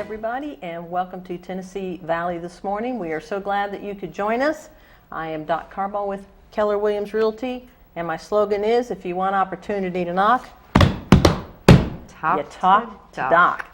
everybody, and welcome to Tennessee Valley this morning. We are so glad that you could join us. I am Doc Carball with Keller Williams Realty, and my slogan is, if you want opportunity to knock, you talk to Doc.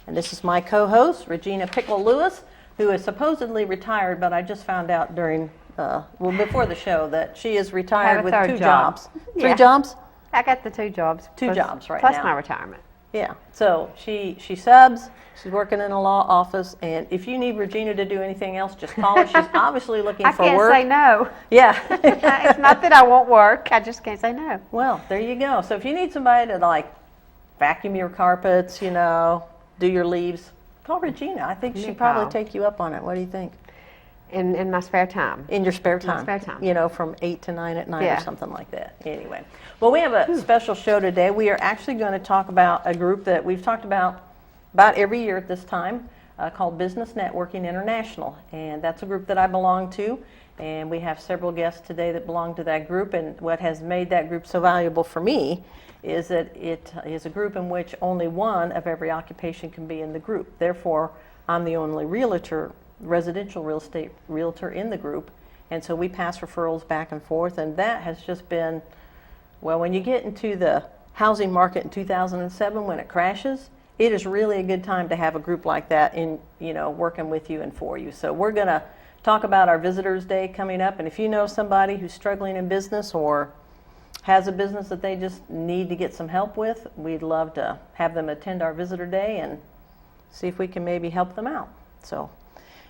And this is my co-host, Regina Pickle-Lewis, who is supposedly retired, but I just found out during, before the show that she is retired with two jobs. Yeah. 3 jobs? I got the 2 jobs. Two jobs right plus now. Plus my retirement. Yeah, so she subs, she's working in a law office, and if you need Regina to do anything else, just call her. She's obviously looking for work. I can't say no. Yeah. It's not that I won't work, I just can't say no. Well, there you go. So if you need somebody to like vacuum your carpets, do your leaves, call Regina. I think she'd probably take you up on it. What do you think? In my spare time. In your spare time. In my spare time. From 8 to 9 at night or something like that. Anyway. Well, we have a special show today. We are actually going to talk about a group that we've talked about every year at this time called Business Networking International. And that's a group that I belong to. And we have several guests today that belong to that group. And what has made that group so valuable for me is that it is a group in which only one of every occupation can be in the group. Therefore, I'm the only residential real estate realtor in the group, and so we pass referrals back and forth, and that has just been, well, when you get into the housing market in 2007 when it crashes, it is really a good time to have a group like that in, working with you and for you. So we're going to talk about our Visitors Day coming up, and if you know somebody who's struggling in business or has a business that they just need to get some help with, we'd love to have them attend our Visitor Day and see if we can maybe help them out. So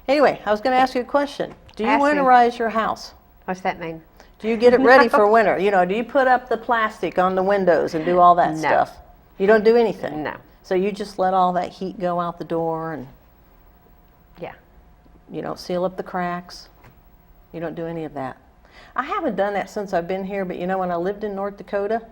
anyway, I was going to ask you a question. Do you winterize your house? What's that mean? Do you get it ready for winter? Do you put up the plastic on the windows and do all that stuff? You don't do anything? No. So you just let all that heat go out the door and you don't seal up the cracks? You don't do any of that? I haven't done that since I've been here, but when I lived in North Dakota,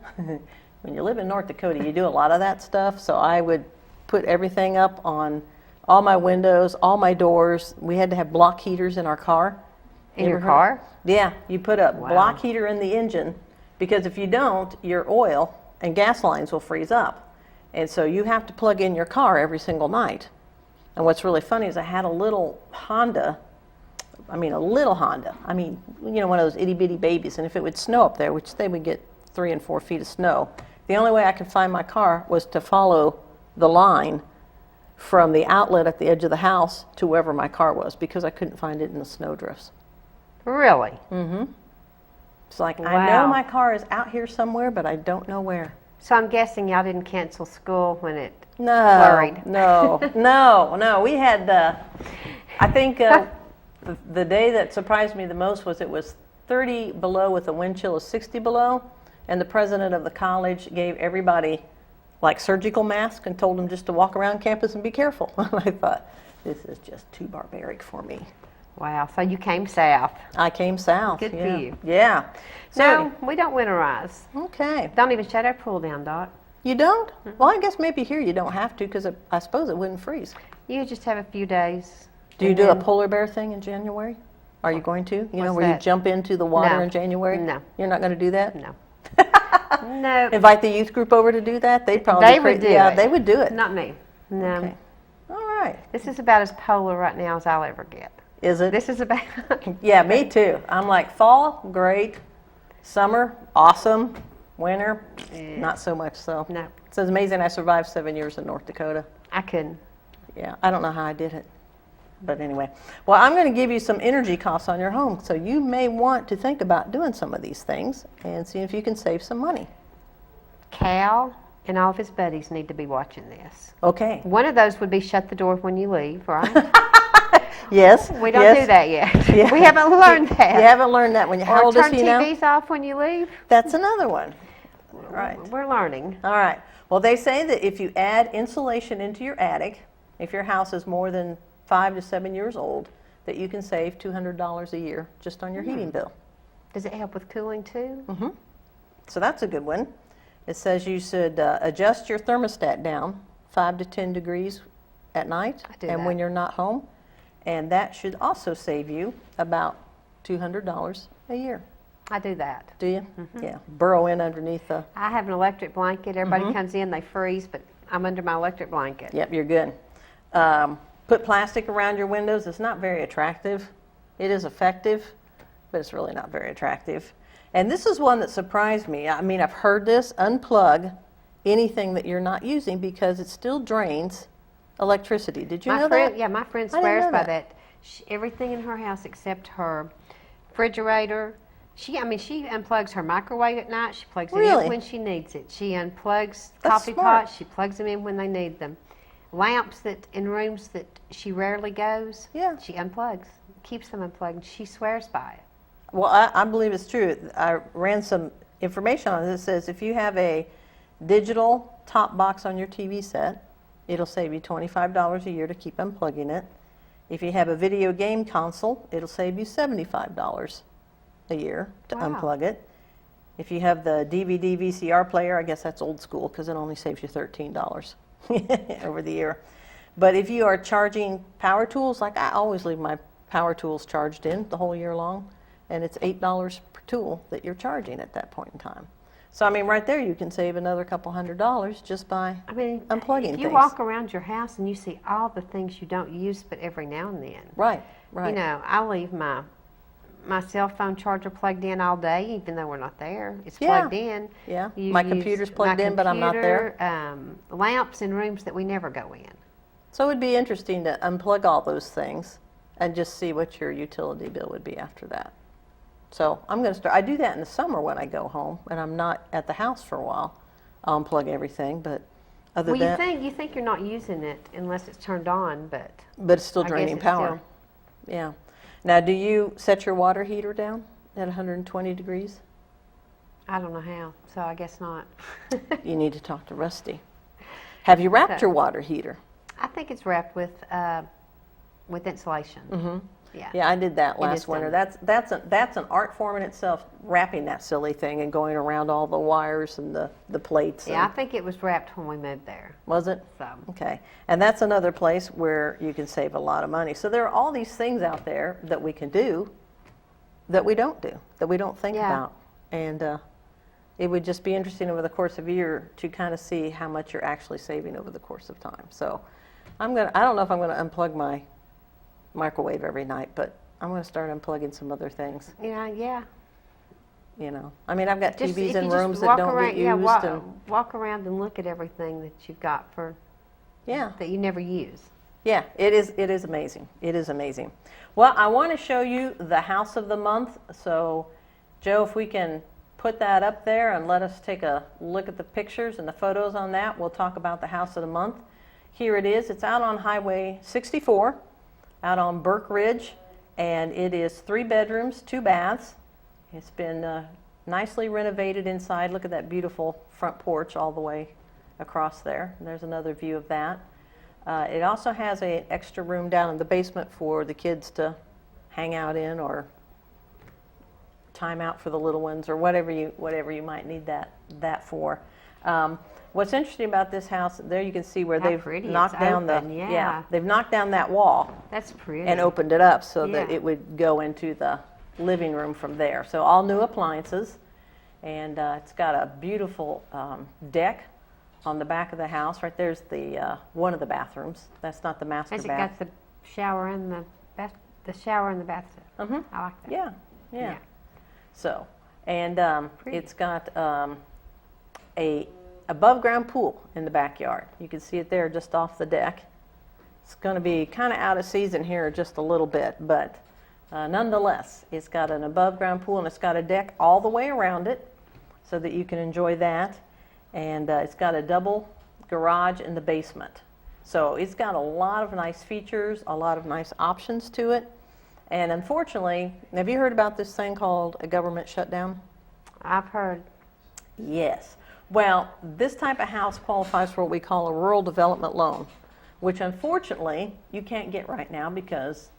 when you live in North Dakota, you do a lot of that stuff. So I would put everything up on all my windows, all my doors. We had to have block heaters in our car. In your car? Yeah, you put a block heater in the engine, because if you don't, your oil and gas lines will freeze up. And so you have to plug in your car every single night. And what's really funny is I had a little Honda. One of those itty bitty babies. And if it would snow up there, which they would get 3 and 4 feet of snow, the only way I could find my car was to follow the line from the outlet at the edge of the house to wherever my car was, because I couldn't find it in the snow drifts. Really? Mm-hmm. It's like, I know my car is out here somewhere, but I don't know where. So I'm guessing y'all didn't cancel school when it flurried. No. We had, I think the day that surprised me the most was it was 30 below with a wind chill of 60 below, and the president of the college gave everybody like surgical masks and told them just to walk around campus and be careful. I thought, this is just too barbaric for me. Wow, so you came south. I came south. Good for you. Yeah. No, we don't winterize. Okay. Don't even shut our pool down, Doc. You don't? Mm-hmm. Well, I guess maybe here you don't have to, because I suppose it wouldn't freeze. You just have a few days. Do you do a polar bear thing in January? Are you going to? You jump into the water in January? No. You're not going to do that? No. No. Invite the youth group over to do that? They'd probably They would do it. They would do it. Not me. No. Okay. All right. This is about as polar right now as I'll ever get. Is it? This is about... Yeah, me too. I'm like, fall, great. Summer, awesome. Winter, not so much so. No. It's amazing I survived 7 years in North Dakota. I couldn't. Yeah, I don't know how I did it. But anyway, well, I'm going to give you some energy costs on your home, so you may want to think about doing some of these things and see if you can save some money. Cal and all of his buddies need to be watching this. Okay. One of those would be shut the door when you leave, right? Yes. We don't do that yet. Yeah. We haven't learned that. You haven't learned that. How old is he now? Or turn TVs off when you leave. That's another one. Right. We're learning. All right. Well, they say that if you add insulation into your attic, if your house is more than 5 to 7 years old, that you can save $200 a year just on your heating bill. Does it help with cooling too? Mm-hmm. So that's a good one. It says you should adjust your thermostat down 5 to 10 degrees at night and when you're not home. And that should also save you about $200 a year. I do that. Do you? Mm-hmm. Yeah. Burrow in underneath the... I have an electric blanket. Everybody comes in, they freeze, but I'm under my electric blanket. Yep, you're good. put plastic around your windows. It's not very attractive. It is effective, but it's really not very attractive. And this is one that surprised me. I mean, I've heard this, unplug anything that you're not using because it still drains electricity. Did you know that? Yeah, my friend I didn't swears know by that. that. Everything in her house except her refrigerator. She unplugs her microwave at night. She plugs it Really? in when she needs it. She unplugs That's coffee smart. pots. She plugs them in when they need them. Lamps that in rooms that she rarely goes, Yeah. she unplugs, keeps them unplugged. She swears by it. Well, I believe it's true. I ran some information on it. It says if you have a digital top box on your TV set, it'll save you $25 a year to keep unplugging it. If you have a video game console, it'll save you $75 a year to Wow. unplug it. If you have the DVD VCR player, I guess that's old school because it only saves you $13 over the year. But if you are charging power tools, like I always leave my power tools charged in the whole year long, and it's $8 per tool that you're charging at that point in time. So I mean, right there you can save another couple $100 just by unplugging if you things. walk around your house and you see all the things you don't use but every now and then. Right, right. You know, I leave my cell phone charger plugged in all day, even though we're not there. It's Yeah. plugged in. Yeah. You My use computer's plugged in, but I'm not there. Lamps in rooms that we never go in. So it would be interesting to unplug all those things and just see what your utility bill would be after that. So I'm going to start. I do that in the summer when I go home and I'm not at the house for a while. I'll unplug everything, but other Well, than you think you're not using it unless it's turned on, but it's still I guess draining it's power. Yeah. Now, do you set your water heater down at 120 degrees? I don't know how, so I guess not. You need to talk to Rusty. Have you wrapped your water heater? I think it's wrapped with insulation. Mm-hmm. Yeah. Yeah, I did that It last is winter. done. That's an art form in itself, wrapping that silly thing and going around all the wires and the plates. Yeah, I and- think it was wrapped when we moved there. Was it? So Okay. And that's another place where you can save a lot of money. So there are all these things out there that we can do that we don't do, that we don't think Yeah. about. And it would just be interesting over the course of a year to kind of see how much you're actually saving over the course of time. So I don't know if I'm going to unplug my microwave every night, but I'm going to start unplugging some other things, yeah. you know. I mean, I've got Just TVs if in you just rooms that walk don't around, get used. yeah, and walk around and look at everything that you've got that you never use. Yeah, it is amazing. It is amazing. Well, I want to show you the house of the month. So, Joe, if we can put that up there and let us take a look at the pictures and the photos on that, we'll talk about the house of the month. Here it is. It's out on Highway 64, out on Burke Ridge, and it is 3 bedrooms, 2 baths. It's been nicely renovated inside. Look at that beautiful front porch all the way across there. And there's another view of that. It also has an extra room down in the basement for the kids to hang out in, or time out for the little ones, or whatever you might need that for. What's interesting about this house, there you can see where How they've pretty. knocked It's down open, yeah. they've knocked down that wall That's pretty. and opened it up so that Yeah. it would go into the living room from there. So all new appliances, and it's got a beautiful deck on the back of the house. Right there's the one of the bathrooms. That's not the master Has it bath. got the shower and the shower and the bathtub? Mm-hmm. I like that. Yeah. So, and Pretty. it's got a above ground pool in the backyard. You can see it there just off the deck. It's going to be kind of out of season here just a little bit, but nonetheless, it's got an above ground pool and it's got a deck all the way around it so that you can enjoy that. And it's got a double garage in the basement. So it's got a lot of nice features, a lot of nice options to it. And unfortunately, have you heard about this thing called a government shutdown? I've heard. Yes. Well, this type of house qualifies for what we call a rural development loan, which unfortunately you can't get right now because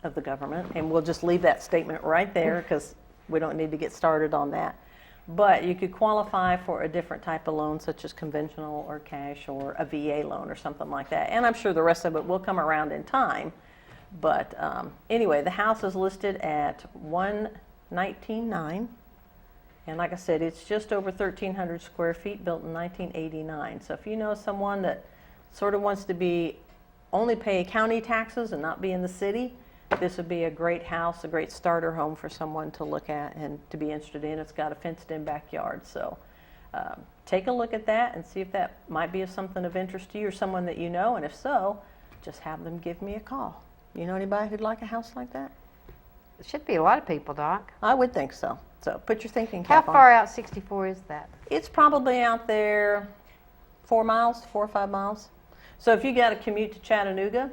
of the government. And we'll just leave that statement right there because we don't need to get started on that. But you could qualify for a different type of loan, such as conventional or cash or a VA loan or something like that. And I'm sure the rest of it will come around in time. But anyway, the house is listed at $119,900. And like I said, it's just over 1,300 square feet, built in 1989. So if you know someone that sort of wants to be only pay county taxes and not be in the city, this would be a great house, a great starter home for someone to look at and to be interested in. It's got a fenced-in backyard, so take a look at that and see if that might be something of interest to you or someone that you know, and if so, just have them give me a call. You know anybody who'd like a house like that? It should be a lot of people, Doc. I would think so. So put your thinking How cap on. far out 64 is that? It's probably out there 4 or 5 miles. So if you got to commute to Chattanooga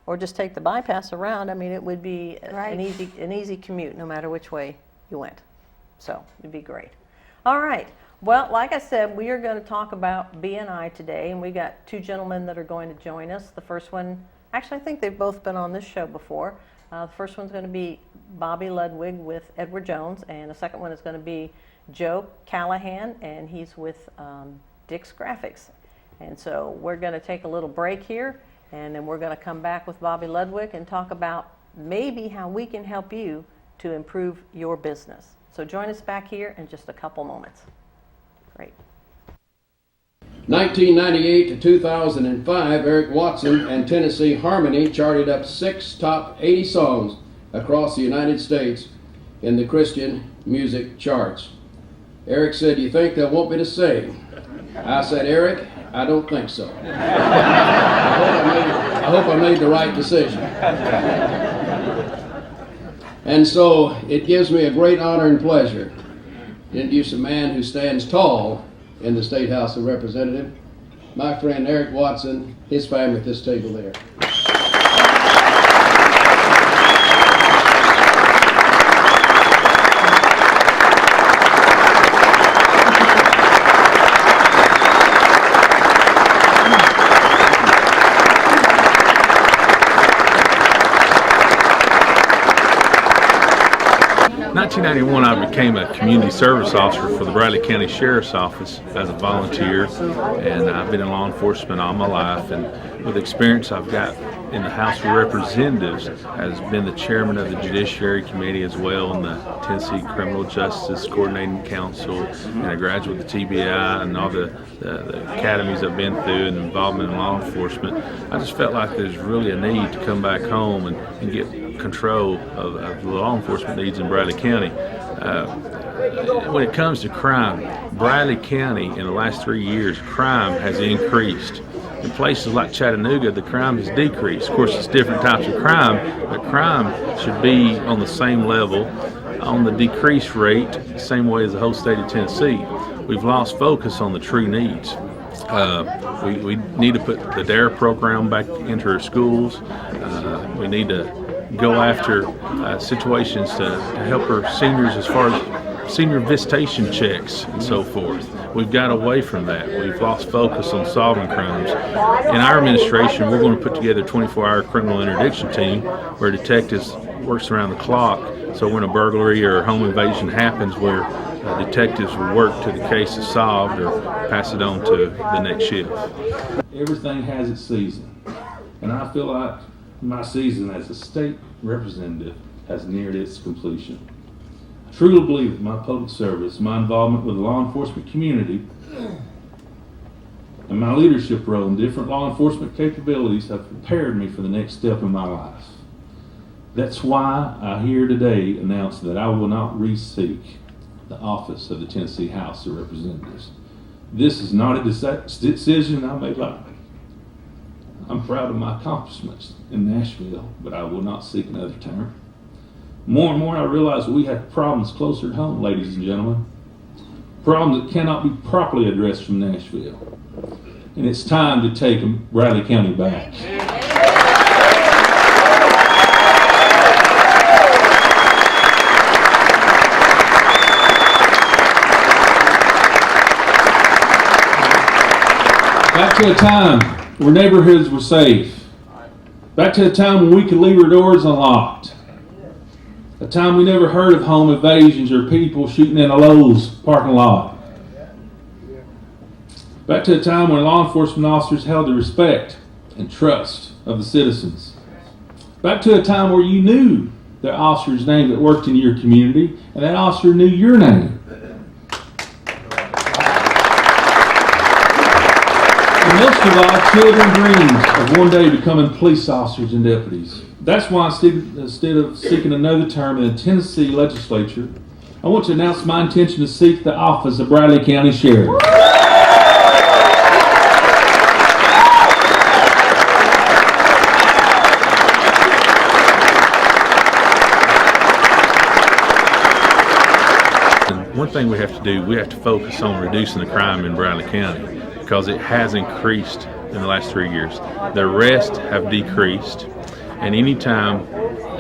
or just take the bypass around, I mean, it would be Right. an easy commute no matter which way you went. So it'd be great. All right. Well, like I said, we are going to talk about BNI today, and we got 2 gentlemen that are going to join us. The first one, actually, I think they've both been on this show before. The first one's going to be Bobby Ludwig with Edward Jones, and the second one is going to be Joe Callahan, and he's with Dick's Graphics. And so we're going to take a little break here, and then we're going to come back with Bobby Ludwig and talk about maybe how we can help you to improve your business. So join us back here in just a couple moments. Great. 1998 to 2005, Eric Watson and Tennessee Harmony charted up 6 top 80 songs across the United States in the Christian music charts. Eric said, "You think they'll want me to sing?" I said, "Eric, I don't think so." I hope I made the right decision. And so it gives me a great honor and pleasure to introduce a man who stands tall in the State House of Representatives, my friend Eric Watson, his family at this table there. 1991, I became a community service officer for the Bradley County Sheriff's Office as a volunteer, and I've been in law enforcement all my life. And with the experience I've got in the House of Representatives, has been the chairman of the Judiciary Committee as well, and the Tennessee Criminal Justice Coordinating Council, and a graduate of the TBI, and all the academies I've been through, and involvement in law enforcement. I just felt like there's really a need to come back home and get control of the law enforcement needs in Bradley County. When it comes to crime, Bradley County in the last 3 years, crime has increased. In places like Chattanooga, the crime has decreased. Of course, it's different types of crime, but crime should be on the same level, on the decrease rate, same way as the whole state of Tennessee. We've lost focus on the true needs. We need to put the DARE program back into our schools. We need to go after situations to help our seniors as far as senior visitation checks and so forth. We've got away from that. We've lost focus on solving crimes. In our administration, we're going to put together a 24-hour criminal interdiction team where detectives works around the clock. So when a burglary or a home invasion happens, where detectives will work till the case is solved or pass it on to the next shift. Everything has its season, and I feel like my season as a state representative has neared its completion. I truly believe that my public service, my involvement with the law enforcement community, and my leadership role in different law enforcement capabilities have prepared me for the next step in my life. That's why I here today announce that I will not re-seek the office of the Tennessee House of Representatives. This is not a decision I made lightly. I'm proud of my accomplishments in Nashville, but I will not seek another term. More and more I realize that we have problems closer at home, ladies and gentlemen. Problems that cannot be properly addressed from Nashville. And it's time to take Bradley County back. Back to a time where neighborhoods were safe. Back to a time when we could leave our doors unlocked. A time we never heard of home invasions or people shooting in a Lowe's parking lot. Back to a time when law enforcement officers held the respect and trust of the citizens. Back to a time where you knew the officer's name that worked in your community, and that officer knew your name. And most of all, children dreams of one day becoming police officers and deputies. That's why instead of seeking another term in the Tennessee legislature, I want to announce my intention to seek the office of Bradley County Sheriff. One thing we have to do, we have to focus on reducing the crime in Bradley County because it has increased in the last 3 years. The arrests have decreased, and anytime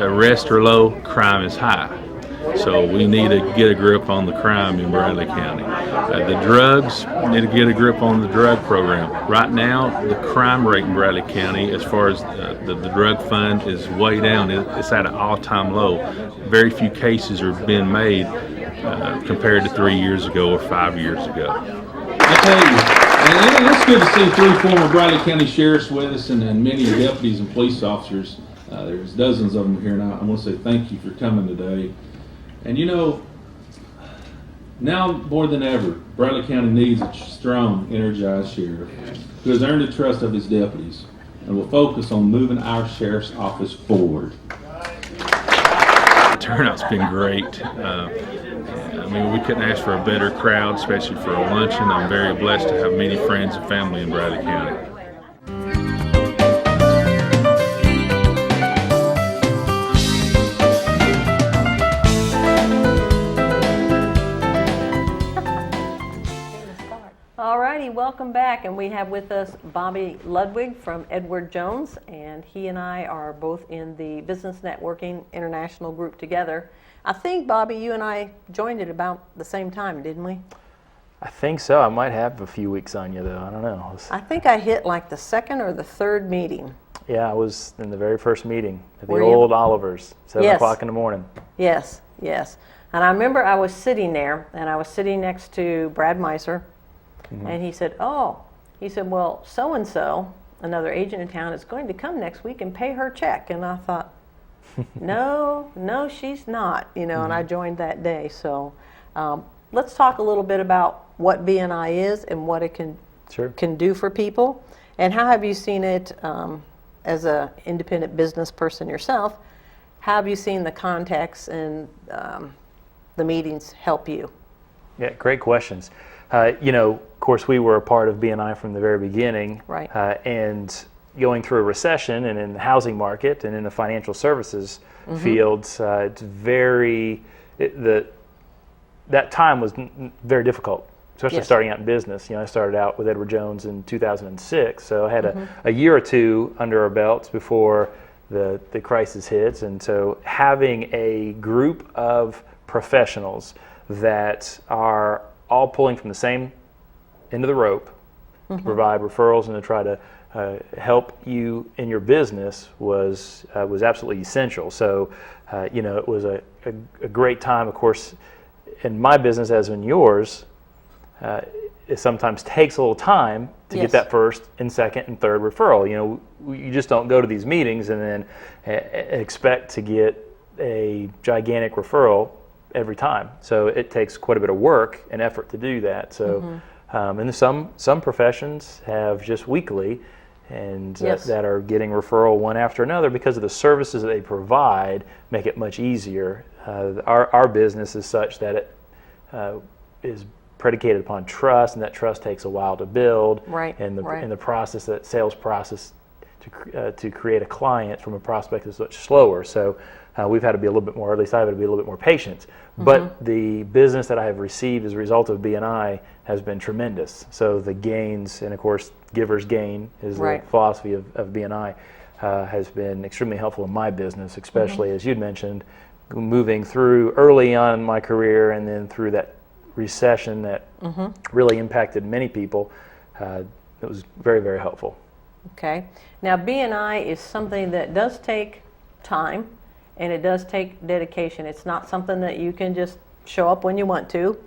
arrests are low, crime is high. So we need to get a grip on the crime in Bradley County. The drugs, we need to get a grip on the drug program. Right now, the crime rate in Bradley County, as far as the drug fund, is way down. It's at an all-time low. Very few cases are being made compared to 3 years ago or 5 years ago. I tell you, and it's good to see 3 former Bradley County sheriffs with us and many deputies and police officers. There's dozens of them here, and I want to say thank you for coming today. And you know, now more than ever, Bradley County needs a strong, energized sheriff who has earned the trust of his deputies and will focus on moving our sheriff's office forward. The turnout's been great. I mean, we couldn't ask for a better crowd, especially for a luncheon. I'm very blessed to have many friends and family in Bradley County. Alrighty, welcome back, and we have with us Bobby Ludwig from Edward Jones, and he and I are both in the Business Networking International group together. I think, Bobby, you and I joined it about the same time, didn't we? I think so. I might have a few weeks on you, though. I don't know. I think I hit like the second or the third meeting. Yeah, I was in the very first meeting at the Were you? old Oliver's, 7 Yes. o'clock in the morning. Yes, yes. And I remember I was sitting there, and I was sitting next to Brad Meiser, and he said, well, so-and-so, another agent in town, is going to come next week and pay her check. And I thought, no, she's not, and I joined that day. So let's talk a little bit about what BNI is and what it can do for people. And how have you seen it as an independent business person yourself? How have you seen the contacts and the meetings help you? Yeah, great questions. Of course, we were a part of BNI from the very beginning. Right. And going through a recession and in the housing market and in the financial services fields, it's that time was very difficult, especially starting out in business. I started out with Edward Jones in 2006, so I had a year or two under our belts before the crisis hits. And so having a group of professionals that are all pulling from the same end of the rope to provide referrals and to try to help you in your business was absolutely essential. So, it was a great time. Of course, in my business as in yours, it sometimes takes a little time to get that first and second and third referral. You just don't go to these meetings and then expect to get a gigantic referral every time. So it takes quite a bit of work and effort to do that. So, and some professions have just weekly, and that are getting referral one after another because of the services that they provide make it much easier. Our business is such that it is predicated upon trust, and that trust takes a while to build. Right. And the process, that sales process to create a client from a prospect is much slower. So we've had to be a little bit more, at least I've had to be a little bit more patient. But the business that I have received as a result of BNI has been tremendous. So the gains, and of course, giver's gain is the philosophy of BNI, has been extremely helpful in my business, especially as you'd mentioned, moving through early on in my career and then through that recession that really impacted many people. It was very, very helpful. Okay. Now, BNI is something that does take time, and it does take dedication. It's not something that you can just show up when you want to,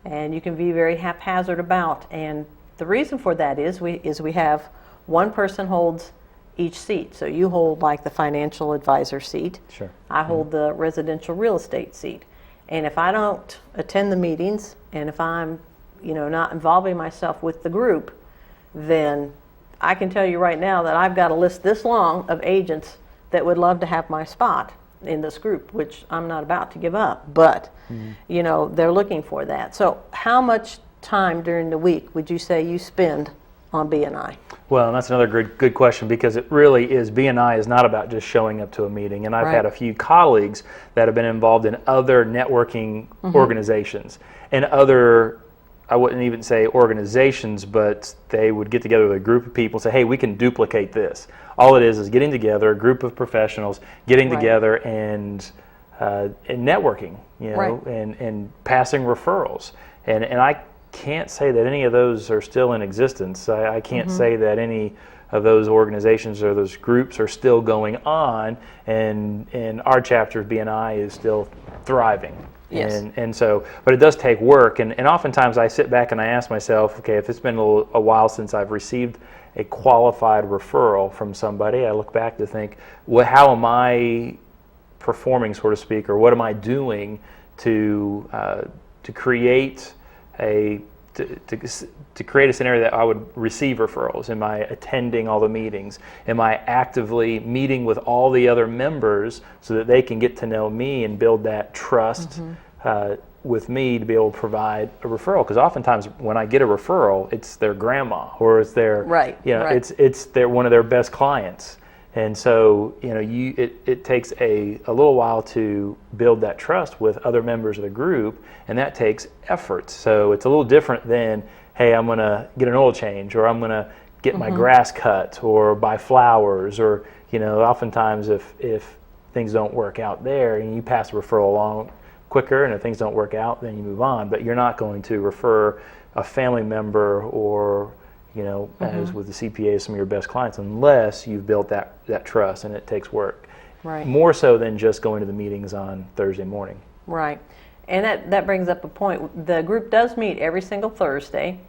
and you can be very haphazard about. And the reason for that is we have one person holds each seat. So you hold like the financial advisor seat. Sure. I hold the residential real estate seat. And if I don't attend the meetings, and if I'm not involving myself with the group, then I can tell you right now that I've got a list this long of agents that would love to have my spot in this group, which I'm not about to give up, but you know, they're looking for that. So how much time during the week would you say you spend on BNI? Well, that's another good question, because it really is, BNI is not about just showing up to a meeting. And I've Right. had a few colleagues that have been involved in other networking organizations and other, I wouldn't even say organizations, but they would get together with a group of people and say, hey, we can duplicate this. All it is getting together, a group of professionals getting Right. together and networking, you know, Right. and passing referrals. And I can't say that any of those are still in existence. I can't say that any of those organizations or those groups are still going on, and our chapter of BNI is still thriving. Yes. And so, but it does take work, and oftentimes I sit back and I ask myself, okay, if it's been a while since I've received a qualified referral from somebody, I look back to think, how am I performing, so to speak, or what am I doing to create to create a scenario that I would receive referrals? Am I attending all the meetings? Am I actively meeting with all the other members so that they can get to know me and build that trust with me to be able to provide a referral? Because oftentimes when I get a referral, it's their grandma or it's their Right, you know, right. it's their one of their best clients. And so, you know, it takes a little while to build that trust with other members of the group, and that takes effort. So it's a little different than, hey, I'm going to get an oil change, or I'm going to get my grass cut, or buy flowers, or, you know, oftentimes if things don't work out there, and you pass the referral along quicker, and if things don't work out, then you move on. But you're not going to refer a family member or, you know, as with the CPA, some of your best clients, unless you've built that trust, and it takes work. Right. More so than just going to the meetings on Thursday morning. Right. And that brings up a point. The group does meet every single Thursday,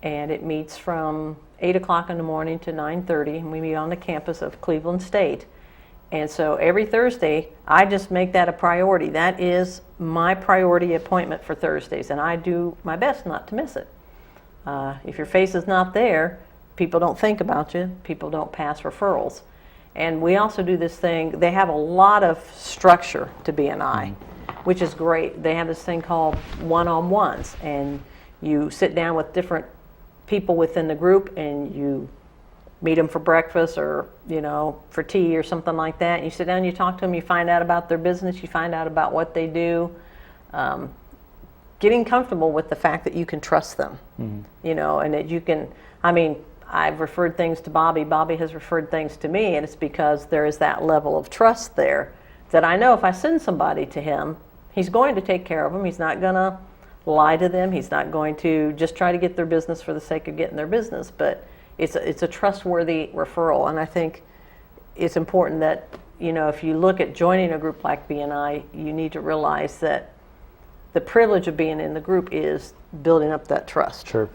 and it meets from 8 o'clock in the morning to 9:30, and we meet on the campus of Cleveland State. And so every Thursday, I just make that a priority. That is my priority appointment for Thursdays, and I do my best not to miss it. If your face is not there, people don't think about you, people don't pass referrals. And we also do this thing, they have a lot of structure to BNI, which is great. They have this thing called one-on-ones, and you sit down with different people within the group and you meet them for breakfast or, you know, for tea or something like that. And you sit down, you talk to them, you find out about their business, you find out about what they do. Getting comfortable with the fact that you can trust them, you know, and that you can, I mean, I've referred things to Bobby, Bobby has referred things to me, and it's because there is that level of trust there that I know if I send somebody to him, he's going to take care of them. He's not going to lie to them. He's not going to just try to get their business for the sake of getting their business, but it's a trustworthy referral. And I think it's important that, you know, if you look at joining a group like BNI, you need to realize that the privilege of being in the group is building up that trust. Sure.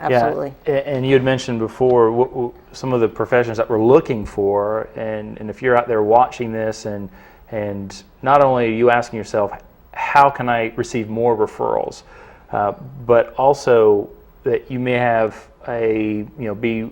Absolutely. Yeah, and you had mentioned before some of the professions that we're looking for, and if you're out there watching this, and not only are you asking yourself, how can I receive more referrals, but also that you may have be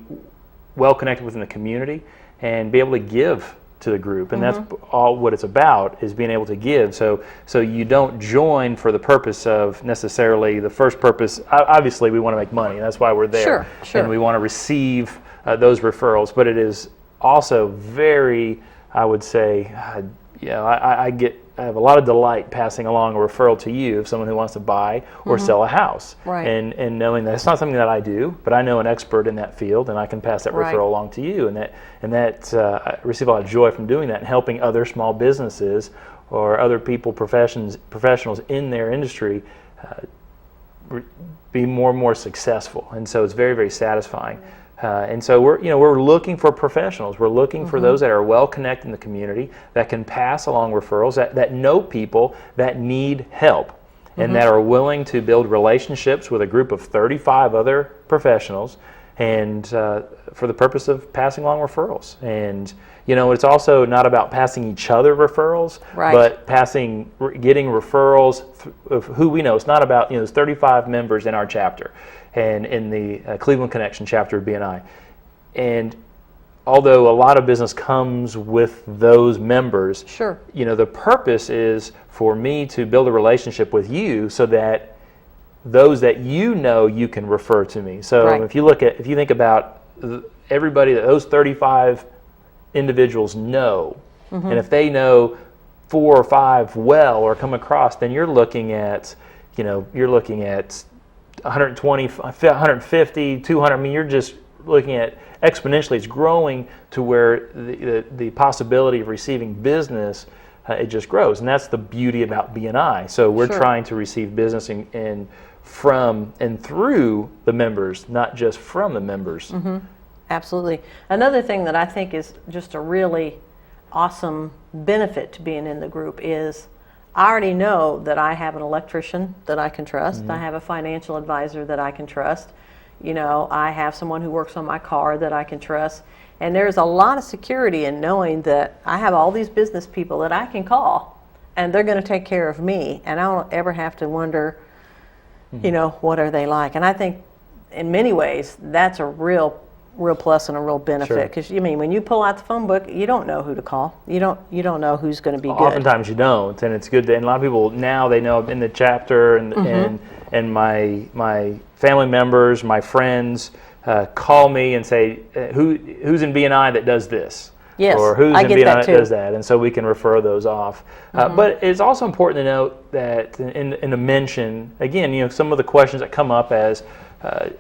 well connected within the community and be able to give to the group, and that's all what it's about, is being able to give. So you don't join for the purpose of necessarily the first purpose. Obviously, we want to make money. That's why we're there. Sure. And we want to receive those referrals. But it is also very, I would say, I have a lot of delight passing along a referral to you of someone who wants to buy or sell a house. Right. And knowing that it's not something that I do, but I know an expert in that field, and I can pass that Right. referral along to you. And that I receive a lot of joy from doing that and helping other small businesses or other people, professionals in their industry be more and more successful. And so it's very, very satisfying. And so we're looking for professionals. We're looking for those that are well connected in the community, that can pass along referrals, that know people that need help, and that are willing to build relationships with a group of 35 other professionals, and for the purpose of passing along referrals. And it's also not about passing each other referrals, Right. but getting referrals of who we know. It's not about, there's 35 members in our chapter, and in the Cleveland Connection chapter of BNI. And although a lot of business comes with those members, Sure. The purpose is for me to build a relationship with you so that those that you can refer to me. So Right. if you think about everybody that those 35 individuals know, and if they know 4 or 5 well or come across, then you're looking at 120, 150, 200. I mean, you're just looking at exponentially. It's growing to where the possibility of receiving business it just grows, and that's the beauty about BNI. So we're Sure. trying to receive business and from and through the members, not just from the members. Absolutely. Another thing that I think is just a really awesome benefit to being in the group is I already know that I have an electrician that I can trust. I have a financial advisor that I can trust. I have someone who works on my car that I can trust. And there's a lot of security in knowing that I have all these business people that I can call and they're going to take care of me. And I don't ever have to wonder, what are they like? And I think in many ways that's a real plus and a real benefit, because when you pull out the phone book, you don't know who to call. You don't know who's going to be good. Oftentimes you don't, and it's good. And a lot of people now, they know in the chapter and my family members, my friends call me and say, who's in BNI that does this? Yes, or who's I in get BNI that that too. does that, and so we can refer those off. But it's also important to note that in the mention, again, some of the questions that come up as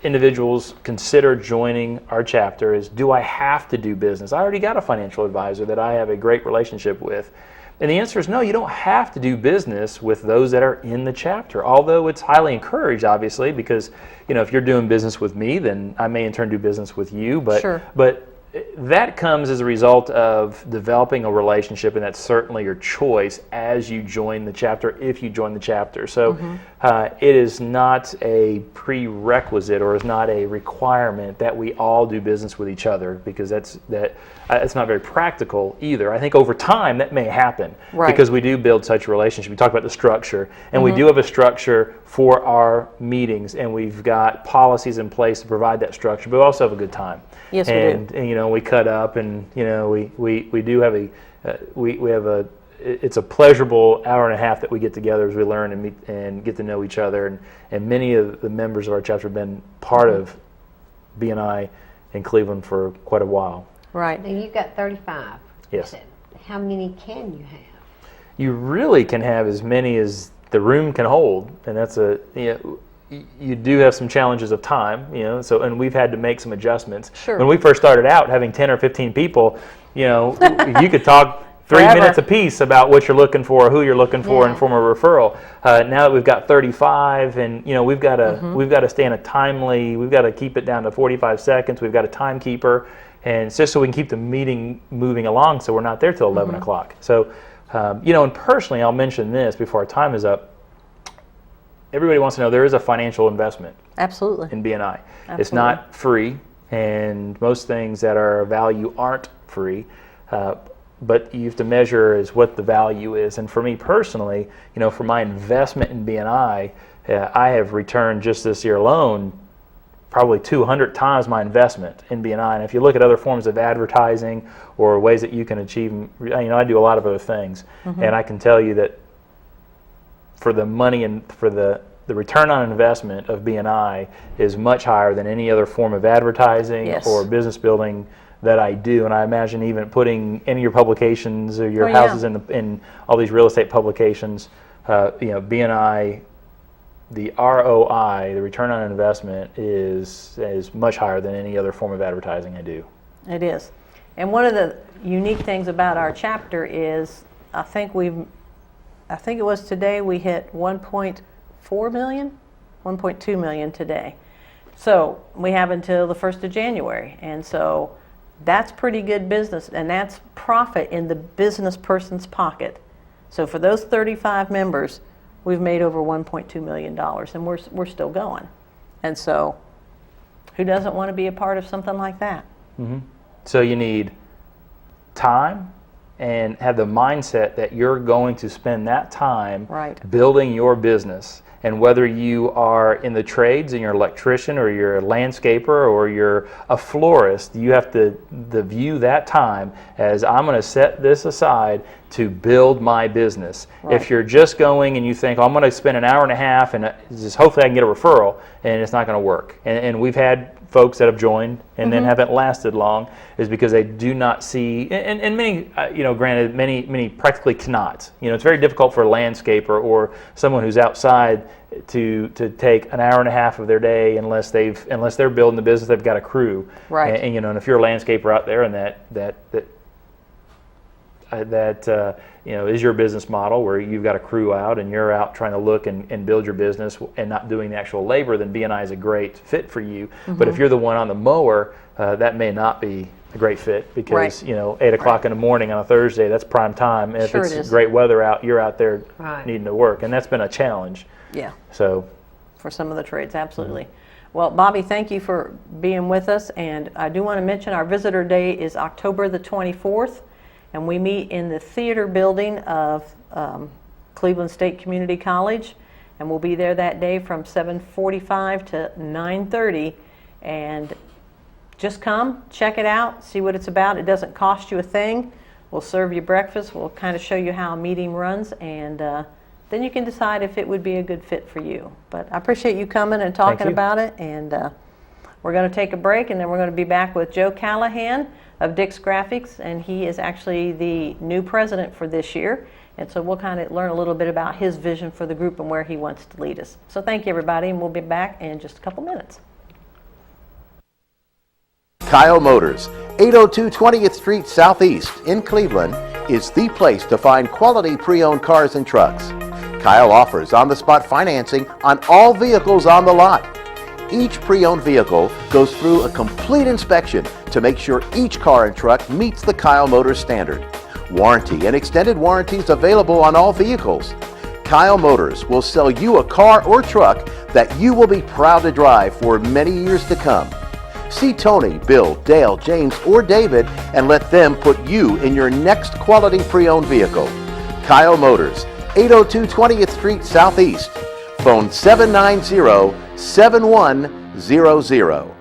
individuals consider joining our chapter is, do I have to do business? I already got a financial advisor that I have a great relationship with. And the answer is no, you don't have to do business with those that are in the chapter, although it's highly encouraged, obviously, because if you're doing business with me, then I may in turn do business with you. But, Sure. but that comes as a result of developing a relationship, and that's certainly your choice as you join the chapter, if you join the chapter. So it is not a prerequisite or is not a requirement that we all do business with each other, because that's not very practical either. I think over time that may happen, Right. because we do build such a relationship. We talk about the structure, and we do have a structure for our meetings, and we've got policies in place to provide that structure, but we also have a good time. Yes, we do. And we cut up, and we do have it's a pleasurable hour and a half that we get together as we learn and meet and get to know each other, and many of the members of our chapter have been part of BNI in Cleveland for quite a while. Right. Now you've got 35. Yes. You said. How many can you have? You really can have as many as the room can hold, and that's you do have some challenges of time, so, and we've had to make some adjustments. Sure. When we first started out having 10 or 15 people, you could talk 3 Forever. minutes apiece about what you're looking for, who you're looking for, and form a referral. Now that we've got 35, and we've got to stay in we've got to keep it down to 45 seconds. We've got a timekeeper, and it's just so we can keep the meeting moving along, so we're not there till 11 o'clock. So, and personally, I'll mention this before our time is up. Everybody wants to know there is a financial investment Absolutely. in BNI. It's Absolutely. not free, and most things that are of value aren't free. But you have to measure is what the value is. And for me personally, for my investment in BNI, I have returned just this year alone probably 200 times my investment in BNI. And if you look at other forms of advertising or ways that you can achieve, I do a lot of other things, and I can tell you that for the money and for the return on investment of BNI is much higher than any other form of advertising Yes. or business building that I do. And I imagine even putting any of your publications or your Oh, yeah. houses in all these real estate publications, BNI, the ROI, the return on investment is much higher than any other form of advertising I do. It is. And one of the unique things about our chapter is I think it was today we hit 1.4 million, 1.2 million today. So we have until the 1st of January. And so that's pretty good business, and that's profit in the business person's pocket. So for those 35 members, we've made over $1.2 million, and we're still going. And so Who doesn't want to be a part of something like that? So you need time and have the mindset that you're going to spend that time building your business. And whether you are in the trades and you're an electrician or you're a landscaper or you're a florist, you have to view that time as I'm going to set this aside to build my business. If you're just going and you think, oh, I'm going to spend an hour and a half and just hopefully I can get a referral, and it's not going to work. And we've had folks that have joined and then haven't lasted long, is because they do not see, and many, granted, many practically cannot. It's very difficult for a landscaper or someone who's outside to take an hour and a half of their day unless they're building the business, they've got a crew. Right. And if you're a landscaper out there and that is your business model where you've got a crew out and you're out trying to look and build your business and not doing the actual labor, then B&I is a great fit for you. But if you're the one on the mower, that may not be a great fit because 8 o'clock in the morning on a Thursday, that's prime time. And if it's great weather out, you're out there needing to work, and that's been a challenge. Yeah. So for some of the trades, absolutely. Well, Bobby, thank you for being with us, and I do want to mention our visitor day is October the 24th. And we meet in the theater building of Cleveland State Community College, and we'll be there that day from 7:45 to 9:30. And just come, check it out, see what it's about. It doesn't cost you a thing. We'll serve you breakfast. We'll kind of show you how a meeting runs, and then you can decide if it would be a good fit for you. But I appreciate you coming and talking about it. And we're going to take a break, and then we're going to be back with Joe Callahan of Dick's Graphics, and he is actually the new president for this year. And so we'll kind of learn a little bit about his vision for the group and where he wants to lead us. So thank you, everybody, and we'll be back in just a couple minutes. Kyle Motors, 802 20th Street Southeast in Cleveland, is the place to find quality pre-owned cars and trucks. Kyle offers on-the-spot financing on all vehicles on the lot. Each pre-owned vehicle goes through a complete inspection to make sure each car and truck meets the Kyle Motors standard. Warranty and extended warranties available on all vehicles. Kyle Motors will sell you a car or truck that you will be proud to drive for many years to come. See Tony, Bill, Dale, James, or David and let them put you in your next quality pre-owned vehicle. Kyle Motors, 802 20th Street Southeast. Phone 790-7100.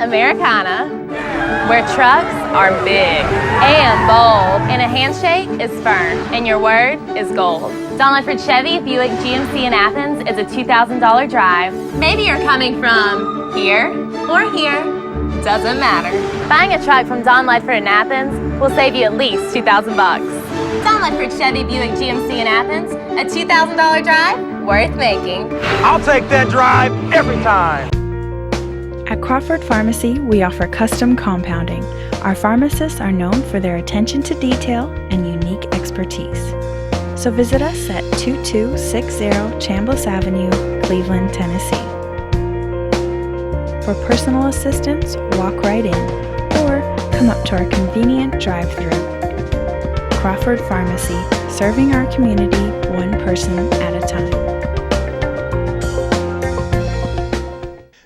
Americana, where trucks are big and bold, and a handshake is firm, and your word is gold. Don Ledford Chevy Buick GMC in Athens is a $2,000 drive. Maybe you're coming from here or here, doesn't matter. Buying a truck from Don Ledford in Athens will save you at least $2,000 bucks. Don Ledford Chevy Buick GMC in Athens, a $2,000 drive worth making. I'll take that drive every time. At Crawford Pharmacy, we offer custom compounding. Our pharmacists are known for their attention to detail and unique expertise. So visit us at 2260 Chambliss Avenue, Cleveland, Tennessee. For personal assistance, walk right in or come up to our convenient drive-thru. Crawford Pharmacy, serving our community one person at a time.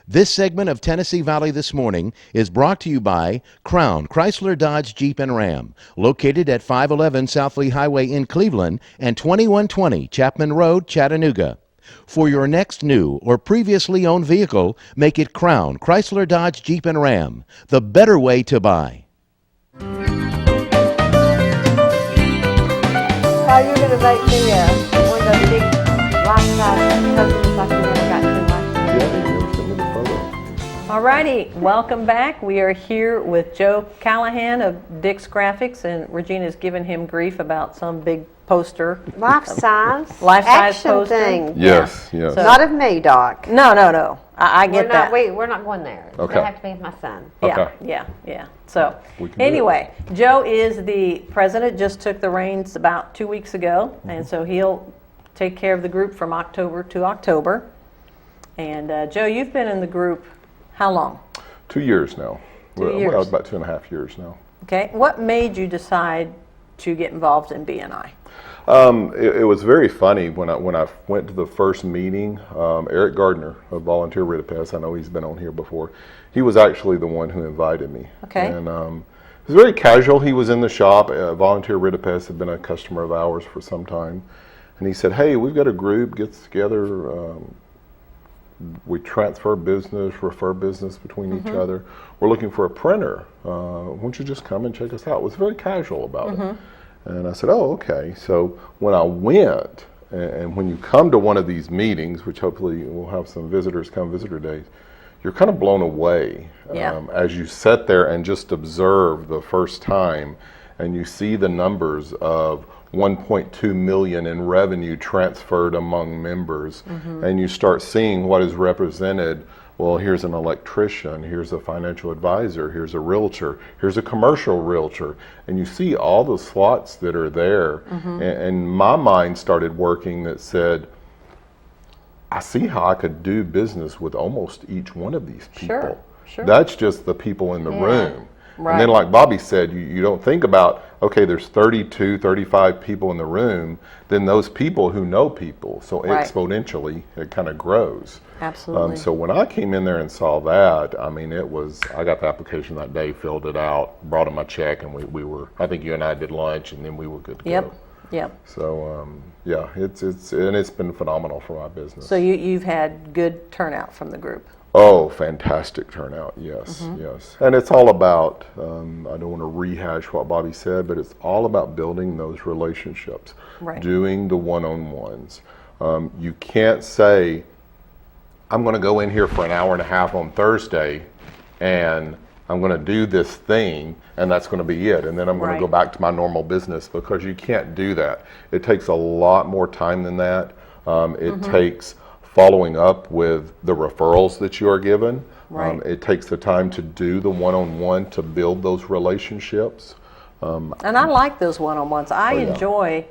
This segment of Tennessee Valley This Morning is brought to you by Crown Chrysler Dodge Jeep and Ram, located at 511 South Lee Highway in Cleveland and 2120 Chapman Road, Chattanooga. For your next new or previously owned vehicle, make it Crown Chrysler Dodge Jeep and Ram, the better way to buy. How are you going to make me one of those big life-size tokens like we never got to last year? All righty, welcome back. We are here with Joe Callahan of Dick's Graphics, and Regina's giving him grief about some big poster. Life-size Life-size action poster. thing. Yes, yes. Not of me, Doc. No. I get that. We're not going there. It's Okay. going to have to be with my son. Yeah. So We can do anyway, Joe is the president, just took the reins about 2 weeks ago, and so he'll take care of the group from October to October. And Joe, you've been in the group how long? 2 years now. 2 years. Well, about 2.5 years now. Okay. What made you decide to get involved in BNI? It was very funny when I went to the first meeting. Eric Gardner of Volunteer Ritapes, I know he's been on here before. He was actually the one who invited me. Okay. And it was very casual. He was in the shop. Volunteer Ritapes had been a customer of ours for some time, and he said, "Hey, we've got a group gets together. We transfer business, refer business between each other. We're looking for a printer. Why don't you just come and check us out?" It was very casual about it. And I said, "Oh, okay." So when I went, and when you come to one of these meetings, which hopefully we'll have some visitors come visitor days, you're kind of blown away as you sit there and just observe the first time, and you see the numbers of 1.2 million in revenue transferred among members, and you start seeing what is represented. Well, here's an electrician, here's a financial advisor, here's a realtor, here's a commercial realtor, and you see all the slots that are there, and my mind started working that said, I see how I could do business with almost each one of these people. Sure. That's just the people in the room. Right. And then like Bobby said, you don't think about, okay, there's 32, 35 people in the room, then those people who know people. So exponentially, it kind of grows. Absolutely. So when I came in there and saw that, I mean, I got the application that day, filled it out, brought him my check, and we were, I think you and I did lunch, and then we were good to go. Yep. So yeah, it's been phenomenal for my business. So you've had good turnout from the group. Oh, fantastic turnout, yes, yes. And it's all about, I don't want to rehash what Bobby said, but it's all about building those relationships, doing the one-on-ones. You can't say, I'm going to go in here for an hour and a half on Thursday, and I'm going to do this thing, and that's going to be it. And then I'm going to go back to my normal business, because you can't do that. It takes a lot more time than that. It takes following up with the referrals that you are given. It takes the time to do the one-on-one to build those relationships. And I like those one-on-ones. I enjoy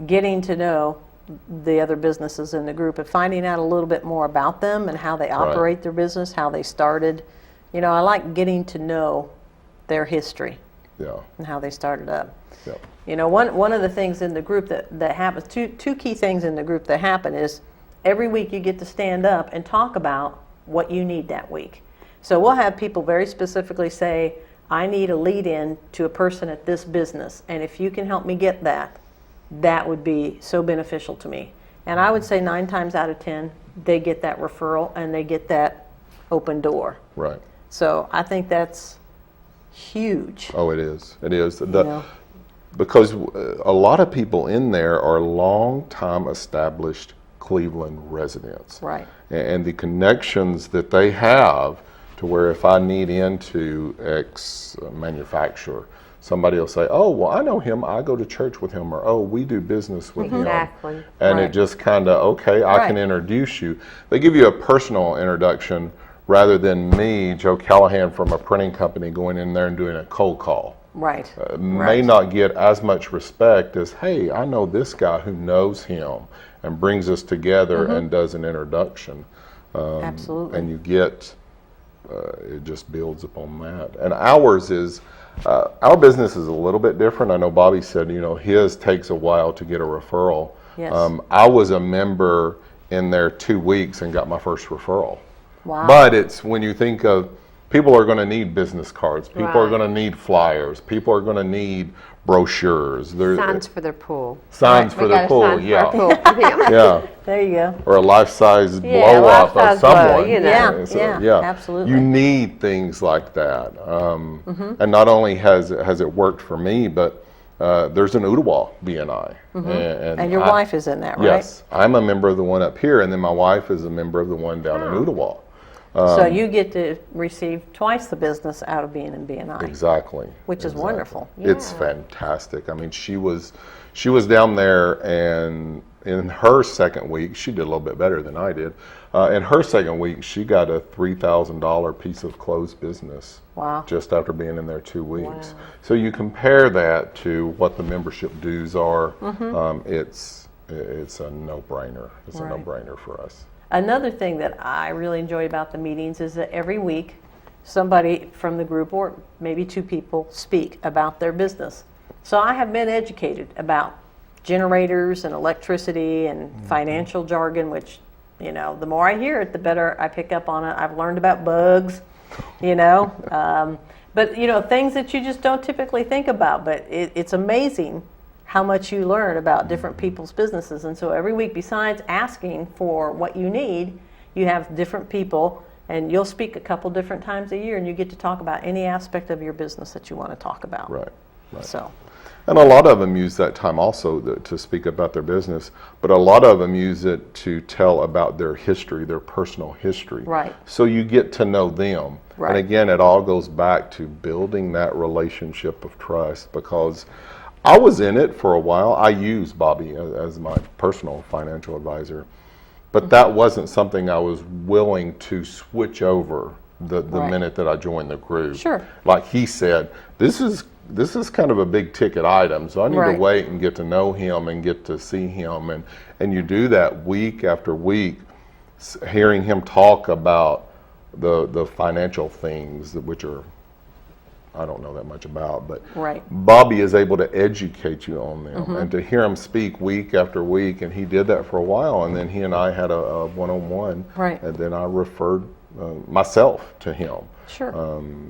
getting to know the other businesses in the group and finding out a little bit more about them and how they operate their business, how they started. You know, I like getting to know their history and how they started up. You know, one of the things in the group that happens, two key things in the group that happen is every week you get to stand up and talk about what you need that week. So we'll have people very specifically say, I need a lead-in to a person at this business, and if you can help me get that, that would be so beneficial to me. And I would say 9 times out of 10, they get that referral and they get that open door. Right. So I think that's huge. Oh, it is. It is. Because a lot of people in there are long-time established Cleveland residents. Right. And the connections that they have to where if I need into X manufacturer, somebody will say, oh, well, I know him, I go to church with him, or oh, we do business with him. And it just kind of, okay, I can introduce you. They give you a personal introduction rather than me, Joe Callahan from a printing company, going in there and doing a cold call. Right. May not get as much respect as, hey, I know this guy who knows him and brings us together and does an introduction. Absolutely. And you get, it just builds upon that. And ours is, our business is a little bit different. I know Bobby said, you know, his takes a while to get a referral. Yes. I was a member in there 2 weeks and got my first referral. Wow. But it's when you think of, people are going to need business cards. People are going to need flyers. People are going to need brochures. Signs for their pool. Signs for their pool, yeah. Yeah. There you go. Or a life-size blow-up of someone. Yeah, absolutely. You need things like that. And not only has it worked for me, but there's an Ottawa BNI. And your wife is in that, right? Yes. I'm a member of the one up here, and then my wife is a member of the one down in Ottawa. So you get to receive twice the business out of being in BNI. Exactly. Which is wonderful. It's fantastic. I mean, she was down there, and in her second week, she did a little bit better than I did. In her second week, she got a $3,000 piece of closed business. Wow. Just after being in there 2 weeks. Wow. So you compare that to what the membership dues are. It's a no-brainer. It's a no-brainer for us. Another thing that I really enjoy about the meetings is that every week somebody from the group, or maybe two people, speak about their business. So I have been educated about generators and electricity and financial jargon, which, you know, the more I hear it, the better I pick up on it. I've learned about bugs, you know, but, you know, things that you just don't typically think about. But it's amazing how much you learn about different people's businesses. And so every week, besides asking for what you need, you have different people, and you'll speak a couple different times a year, and you get to talk about any aspect of your business that you want to talk about. Right. So. And a lot of them use that time also to speak about their business, but a lot of them use it to tell about their history, their personal history. Right. So you get to know them. Right. And again, it all goes back to building that relationship of trust, because I was in it for a while. I used Bobby as my personal financial advisor, but that wasn't something I was willing to switch over the Right. minute that I joined the group. Sure. Like he said, this is kind of a big ticket item, so I need Right. to wait and get to know him and get to see him, and you do that week after week, hearing him talk about the financial things, which are, I don't know that much about, but Right. Bobby is able to educate you on them, and to hear him speak week after week, and he did that for a while, and then he and I had a one-on-one, Right. and then I referred myself to him. Sure.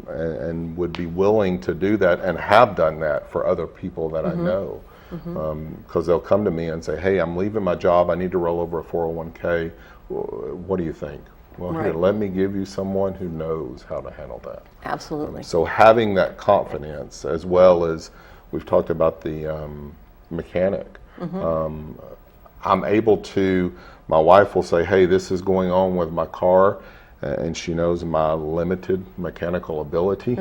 And would be willing to do that, and have done that for other people that I know. Because they'll come to me and say, hey, I'm leaving my job, I need to roll over a 401k. What do you think? Well, here, Right. let me give you someone who knows how to handle that. Absolutely. So having that confidence, as well as we've talked about the mechanic, I'm able to, my wife will say, hey, this is going on with my car, and she knows my limited mechanical ability.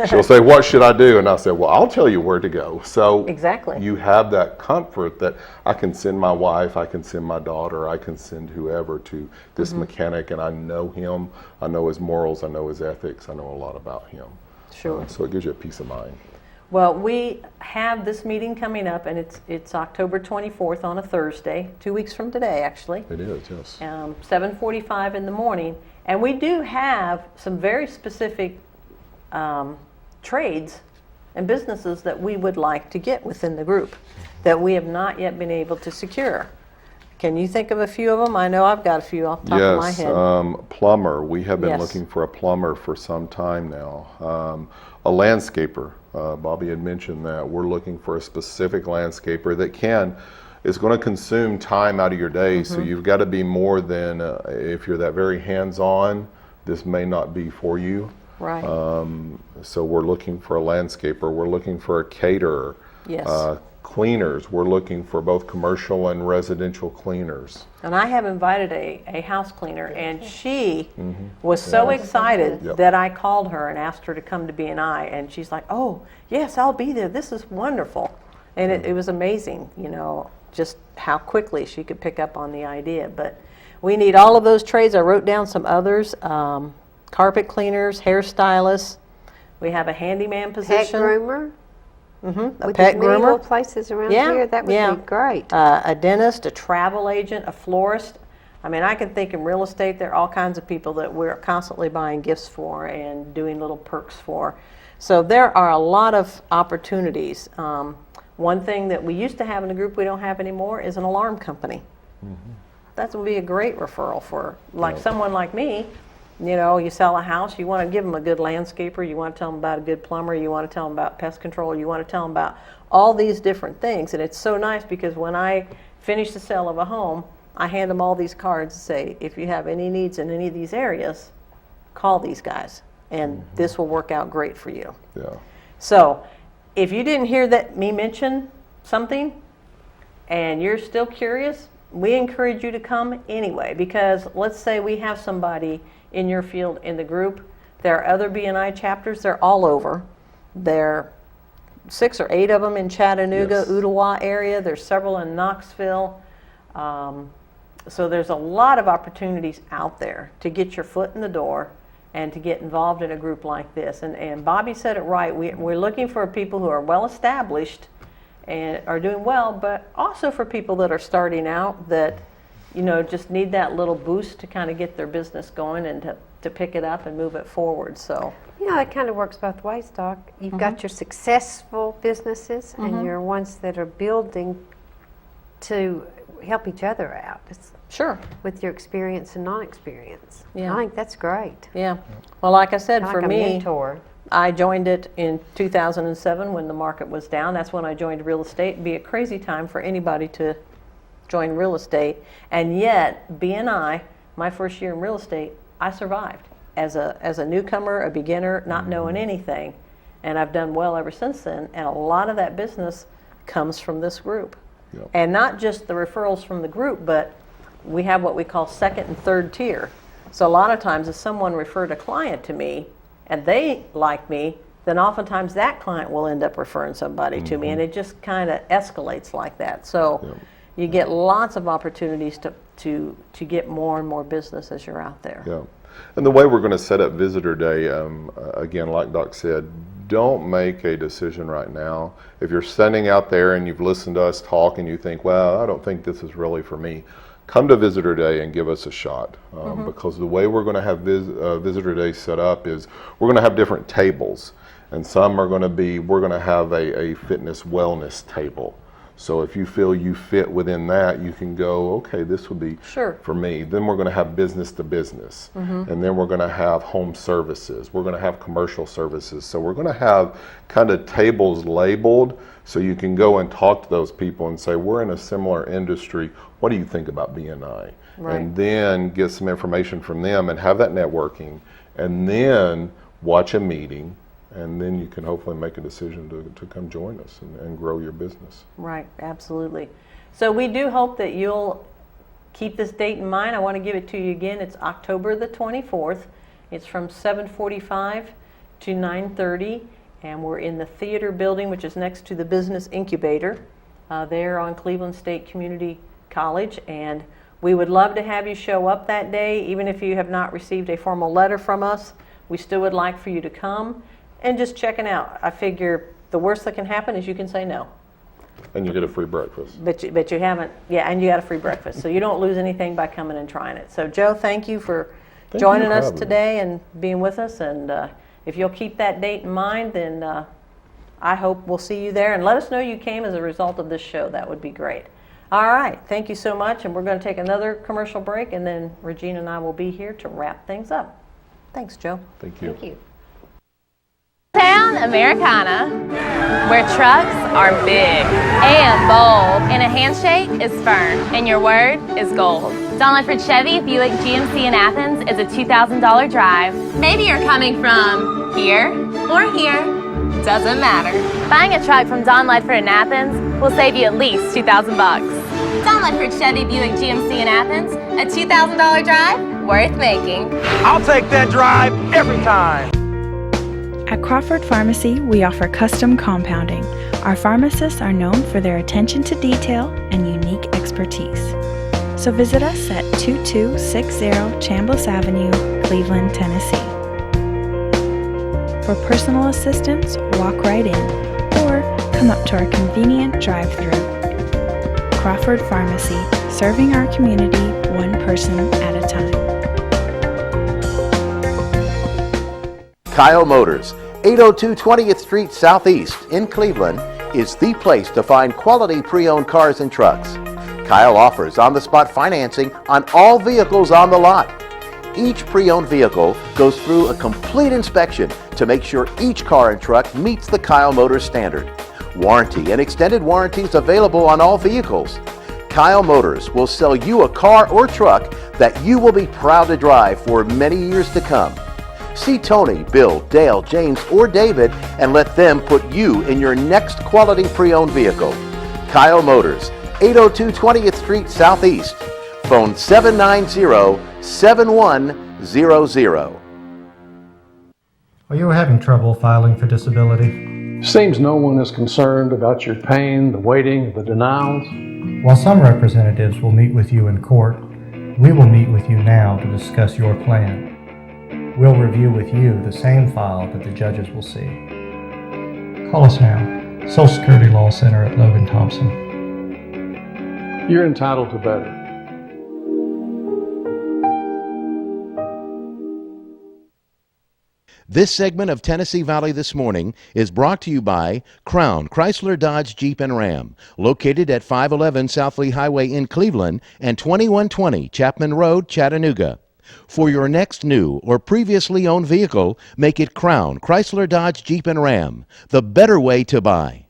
She'll say, what should I do? And I say, well, I'll tell you where to go. So Exactly. you have that comfort that I can send my wife, I can send my daughter, I can send whoever to this mechanic, and I know him, I know his morals, I know his ethics, I know a lot about him. Sure. So it gives you a peace of mind. Well, we have this meeting coming up, and it's October 24th on a Thursday, 2 weeks from today, actually. It is, yes. 7:45 in the morning, and we do have some very specific trades and businesses that we would like to get within the group that we have not yet been able to secure. Can you think of a few of them? I know I've got a few off the top of my head. Plumber. We have been Yes. looking for a plumber for some time now. A landscaper. Bobby had mentioned that. We're looking for a specific landscaper that is going to consume time out of your day, so you've got to be more than, if you're that very hands-on, this may not be for you. Right. So we're looking for a landscaper. We're looking for a caterer. Yes. Cleaners. We're looking for both commercial and residential cleaners. And I have invited a house cleaner, and she was so excited Yep. that I called her and asked her to come to BNI, and she's like, oh, yes, I'll be there. This is wonderful. And it was amazing, you know, just how quickly she could pick up on the idea. But we need all of those trades. I wrote down some others. Carpet cleaners, hairstylists. We have a handyman Pet position. groomer? A With pet the many groomer. little places around Yeah, here, that would yeah. be great. A dentist, a travel agent, a florist. I mean, I can think in real estate, there are all kinds of people that we're constantly buying gifts for and doing little perks for. So there are a lot of opportunities. One thing that we used to have in the group we don't have anymore is an alarm company. That would be a great referral for someone like me. You know, you sell a house, you want to give them a good landscaper, you want to tell them about a good plumber, you want to tell them about pest control, you want to tell them about all these different things. And it's so nice because when I finish the sale of a home, I hand them all these cards and say, if you have any needs in any of these areas, call these guys, and this will work out great for you. Yeah. So if you didn't hear me mention something and you're still curious, we encourage you to come anyway, because let's say we have somebody in your field in the group. There are other BNI chapters. They're all over. There are 6 or 8 of them in Chattanooga, Yes. Ooltewah area. There's several in Knoxville. So there's a lot of opportunities out there to get your foot in the door and to get involved in a group like this. And Bobby said it right. We're looking for people who are well established and are doing well, but also for people that are starting out that just need that little boost to kind of get their business going and to pick it up and move it forward. So, it kind of works both ways, Doc. You've got your successful businesses and your ones that are building to help each other out. sure. With your experience and non-experience. Yeah. I think that's great. Yeah. Well, like I said, Like for a me, mentor. I joined it in 2007 when the market was down. That's when I joined real estate. It'd be a crazy time for anybody to join real estate. And yet, BNI, my first year in real estate, I survived as a newcomer, a beginner, not knowing anything. And I've done well ever since then. And a lot of that business comes from this group. Yep. And not just the referrals from the group, but we have what we call second and third tier. So a lot of times if someone referred a client to me and they like me, then oftentimes that client will end up referring somebody to me, and it just kind of escalates like that. So you get lots of opportunities to get more and more business as you're out there. Yeah. And the way we're going to set up Visitor Day, again, like Doc said, don't make a decision right now. If you're standing out there and you've listened to us talk and you think, well, I don't think this is really for me, come to Visitor Day and give us a shot. Because the way we're going to have Visitor Day set up is we're going to have different tables. And some are going to be, we're going to have a fitness wellness table. So if you feel you fit within that, you can go, okay, this would be for me. Then we're going to have business to business. And then we're going to have home services. We're going to have commercial services. So we're going to have kind of tables labeled so you can go and talk to those people and say, we're in a similar industry. What do you think about BNI? Right. And then get some information from them and have that networking. And then watch a meeting. And then you can hopefully make a decision to come join us and grow your business. Right, absolutely. So we do hope that you'll keep this date in mind. I want to give it to you again. It's October the 24th. It's from 7:45 to 9:30, and we're in the theater building, which is next to the Business Incubator, there on Cleveland State Community College. And we would love to have you show up that day, even if you have not received a formal letter from us. We still would like for you to come and just check it out. I figure the worst that can happen is you can say no. And you get a free breakfast. But you haven't, and you got a free breakfast. So you don't lose anything by coming and trying it. So Joe, thank you for joining us today and being with us. And if you'll keep that date in mind, then I hope we'll see you there. And let us know you came as a result of this show. That would be great. All right, thank you so much. And we're going to take another commercial break, and then Regina and I will be here to wrap things up. Thanks, Joe. Thank you. Thank you. Town Americana, where trucks are big and bold, and a handshake is firm, and your word is gold. Don Ledford Chevy Buick GMC in Athens is a $2,000 drive. Maybe you're coming from here or here, doesn't matter. Buying a truck from Don Ledford in Athens will save you at least $2,000 bucks. Don Ledford Chevy Buick GMC in Athens, a $2,000 drive worth making. I'll take that drive every time. At Crawford Pharmacy, we offer custom compounding. Our pharmacists are known for their attention to detail and unique expertise. So visit us at 2260 Chambliss Avenue, Cleveland, Tennessee. For personal assistance, walk right in or come up to our convenient drive-thru. Crawford Pharmacy, serving our community one person at a time. Kyle Motors, 802 20th Street Southeast in Cleveland, is the place to find quality pre-owned cars and trucks. Kyle offers on-the-spot financing on all vehicles on the lot. Each pre-owned vehicle goes through a complete inspection to make sure each car and truck meets the Kyle Motors standard. Warranty and extended warranties available on all vehicles. Kyle Motors will sell you a car or truck that you will be proud to drive for many years to come. See Tony, Bill, Dale, James, or David and let them put you in your next quality pre-owned vehicle. Kyle Motors, 802 20th Street Southeast. Phone 790-7100. Are you having trouble filing for disability? Seems no one is concerned about your pain, the waiting, the denials. While some representatives will meet with you in court, we will meet with you now to discuss your plan. We'll review with you the same file that the judges will see. Call us now. Social Security Law Center at Logan Thompson. You're entitled to better. This segment of Tennessee Valley This Morning is brought to you by Crown Chrysler Dodge Jeep and Ram, located at 511 South Lee Highway in Cleveland and 2120 Chapman Road, Chattanooga. For your next new or previously owned vehicle, make it Crown Chrysler Dodge Jeep and Ram, the better way to buy.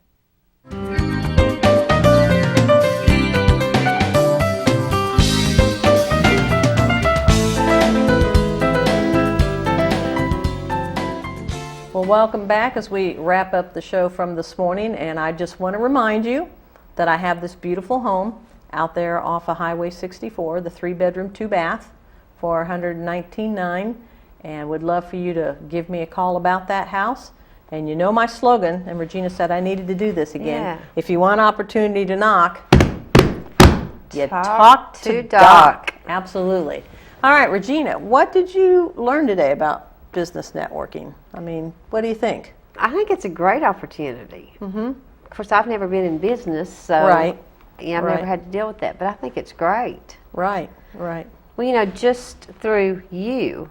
Well, welcome back as we wrap up the show from this morning, and I just want to remind you that I have this beautiful home out there off of Highway 64, the 3-bedroom, 2-bath for $119,900, and would love for you to give me a call about that house. And you know my slogan, and Regina said I needed to do this again. Yeah. If you want opportunity to knock, you Talk to Doc. Doc. Absolutely. All right, Regina, what did you learn today about business networking? I mean, what do you think? I think it's a great opportunity. Mm-hmm. Of course, I've never been in business, so Right. yeah, I've never had to deal with that, but I think it's great. Right. Well, you know, just through you,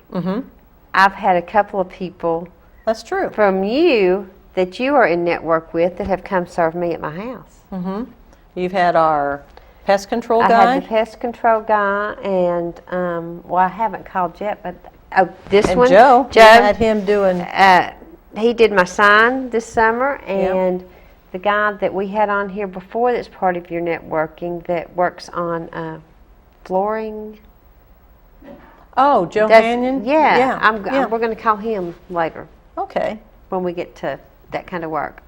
I've had a couple of people That's true. from you that you are in network with that have come serve me at my house. You've had our pest control I guy. had the pest control guy, and well, I haven't called yet, but this and one, Joe, you had him doing. He did my sign this summer, and the guy that we had on here before that's part of your networking that works on flooring. Oh, Joe Hanyon? Yeah, we're going to call him later Okay. when we get to that kind of work.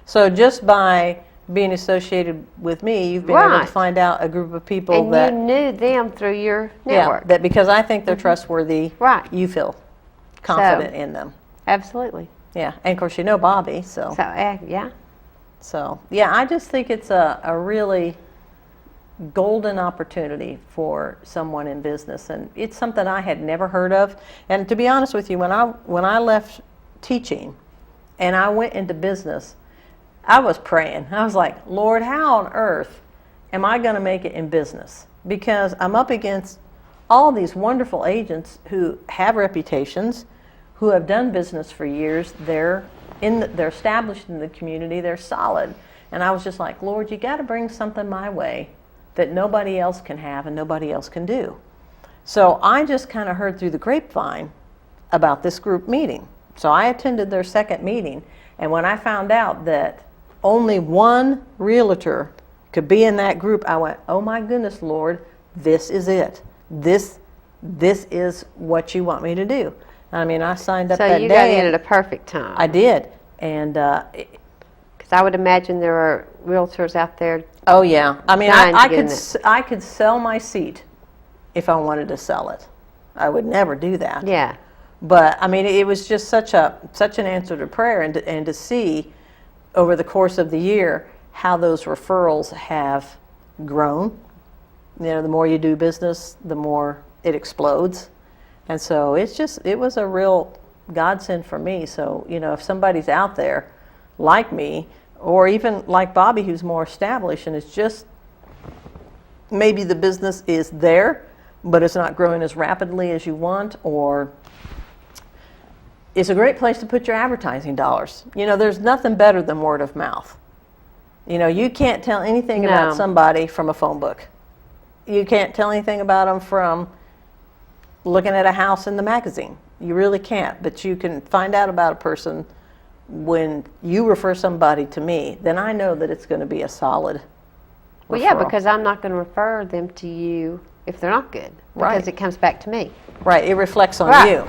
So just by being associated with me, you've been able to Right. find out a group of people And that, you knew them through your network. that because I think they're trustworthy, Right. you feel confident in them. Absolutely. Yeah, and of course you know Bobby, so. So, yeah. So, yeah, I just think it's a really golden opportunity for someone in business, and it's something I had never heard of. And to be honest with you, when I left teaching and I went into business, I was praying. I was like, Lord, how on earth am I going to make it in business? Because I'm up against all these wonderful agents who have reputations, who have done business for years. They're established in the community. They're solid. And I was just like, Lord, you got to bring something my way that nobody else can have and nobody else can do. So I just kind of heard through the grapevine about this group meeting. So I attended their second meeting, and when I found out that only one realtor could be in that group, I went, oh my goodness, Lord, this is it. This is what you want me to do. I mean, I signed up that day. So you got in at a perfect time. I did. And because I would imagine there are realtors out there. Oh yeah, I mean, dying to I get in could it. I could sell my seat if I wanted to sell it. I would never do that. Yeah. But I mean, it was just such an answer to prayer, and to see over the course of the year how those referrals have grown. You know, the more you do business, the more it explodes, and so it was a real godsend for me. So you know, if somebody's out there like me, or even like Bobby, who's more established, and it's just maybe the business is there, but it's not growing as rapidly as you want, or it's a great place to put your advertising dollars. You know, there's nothing better than word of mouth. You know, you can't tell anything about somebody from a phone book. You can't tell anything about them from looking at a house in the magazine. You really can't, but you can find out about a person when you refer somebody to me. Then I know that it's going to be a solid Well, yeah, referral. because I'm not going to refer them to you if they're not good, because Right. it comes back to me. Right, it reflects on Right. you.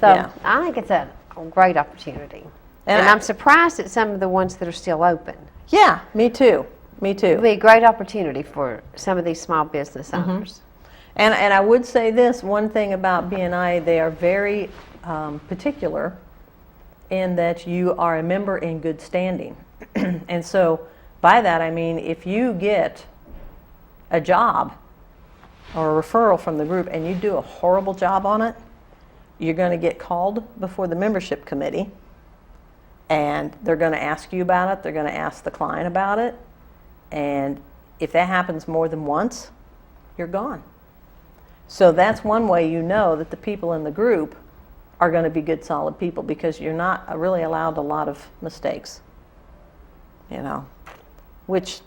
So Yeah. I think it's a great opportunity. And And I- I'm surprised at some of the ones that are still open. Yeah, me too. Me too. It'll be a great opportunity for some of these small business owners. And I would say this, one thing about BNI, they are very particular in that you are a member in good standing. And so by that I mean, if you get a job or a referral from the group and you do a horrible job on it, you're going to get called before the membership committee, and they're going to ask you about it. They're going to ask the client about it. And if that happens more than once, you're gone. So that's one way you know that the people in the group are going to be good, solid people, because you're not really allowed a lot of mistakes, which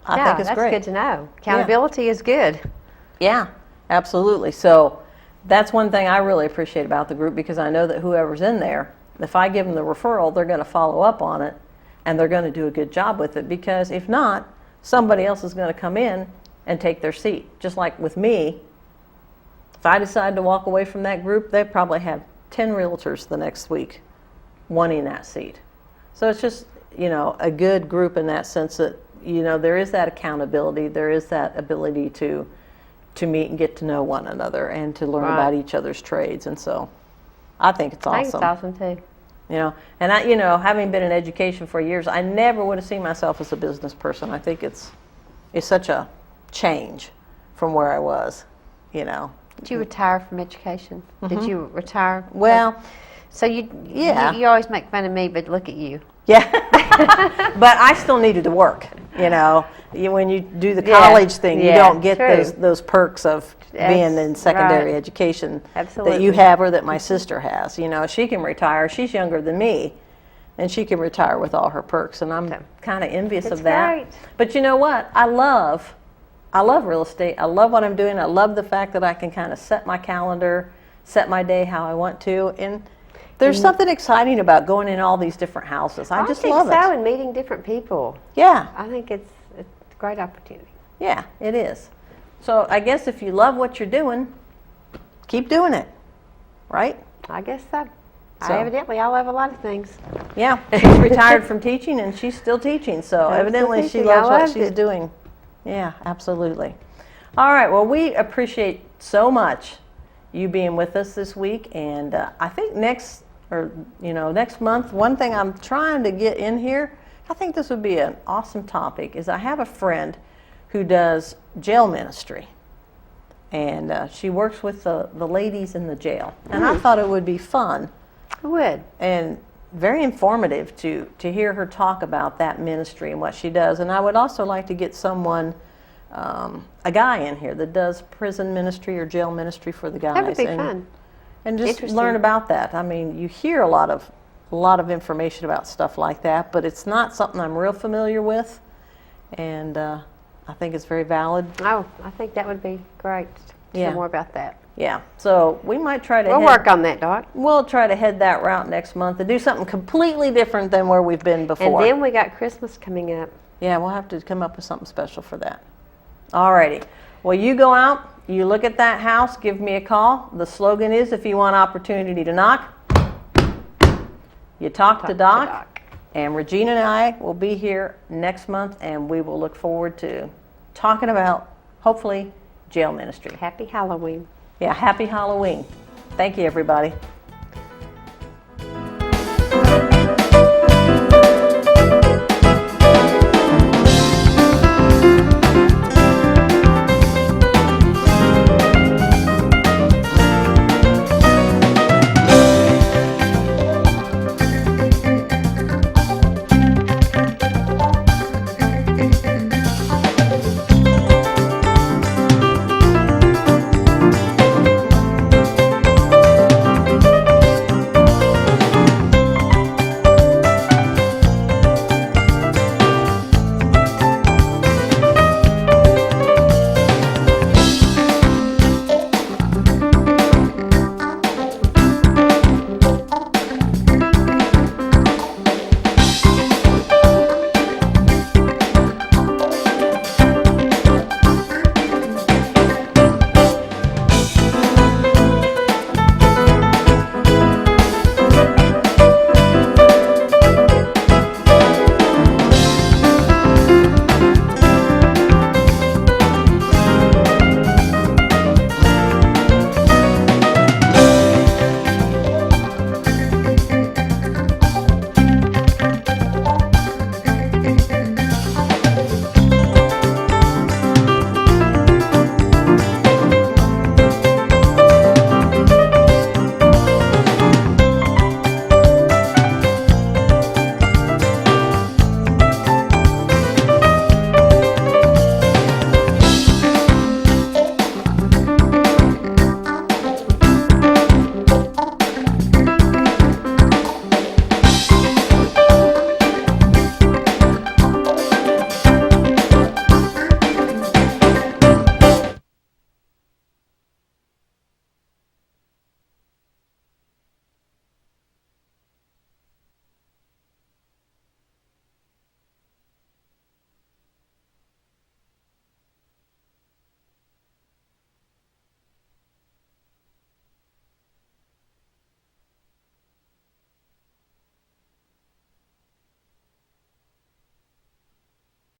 I think is that's great. good to know. Accountability is good. Yeah, absolutely. So that's one thing I really appreciate about the group, because I know that whoever's in there, if I give them the referral, they're going to follow up on it and they're going to do a good job with it, because if not, somebody else is going to come in and take their seat. Just like with me, if I decide to walk away from that group, they probably have 10 realtors the next week wanting that seat. So it's just, a good group in that sense that, there is that accountability, there is that ability to meet and get to know one another and to learn about each other's trades. And so I think it's awesome. I think it's awesome too. And I, having been in education for years, I never would have seen myself as a business person. I think it's such a change from where I was, Did you retire from education? Did you retire? Well, so you always make fun of me, but look at you. Yeah, but I still needed to work. When you do the college thing, you don't get those perks of being in secondary education that you have, or that my sister has. She can retire. She's younger than me, and she can retire with all her perks, and I'm kind of envious of that. Great. But you know what? I love real estate. I love what I'm doing. I love the fact that I can kind of set my calendar, set my day how I want to, and there's something exciting about going in all these different houses. I just love it. I think so, and meeting different people. Yeah. I think it's a great opportunity. Yeah, it is. So I guess if you love what you're doing, keep doing it, right? I guess so. Evidently, I love a lot of things. Yeah, she's retired from teaching, and she's still teaching, so evidently she loves what she's doing. Yeah, absolutely. All right, well, we appreciate so much you being with us this week, and I think next month, one thing I'm trying to get in here, I think this would be an awesome topic, is I have a friend who does jail ministry, and she works with the ladies in the jail, and I thought it would be fun. It would. And very informative to hear her talk about that ministry and what she does. And I would also like to get someone, a guy in here that does prison ministry or jail ministry for the guys. That would be fun. And just learn about that. I mean, you hear a lot of information about stuff like that, but it's not something I'm real familiar with, and I think it's very valid. Oh, I think that would be great to hear more about that. Yeah, so we might try to We'll work on that, Doc. We'll try to head that route next month and do something completely different than where we've been before. And then we got Christmas coming up. Yeah, we'll have to come up with something special for that. All righty. Well, you go out, you look at that house, give me a call. The slogan is, if you want opportunity to knock, you talk to Doc. And Regina and I will be here next month, and we will look forward to talking about, hopefully, jail ministry. Happy Halloween. Yeah, happy Halloween. Thank you, everybody.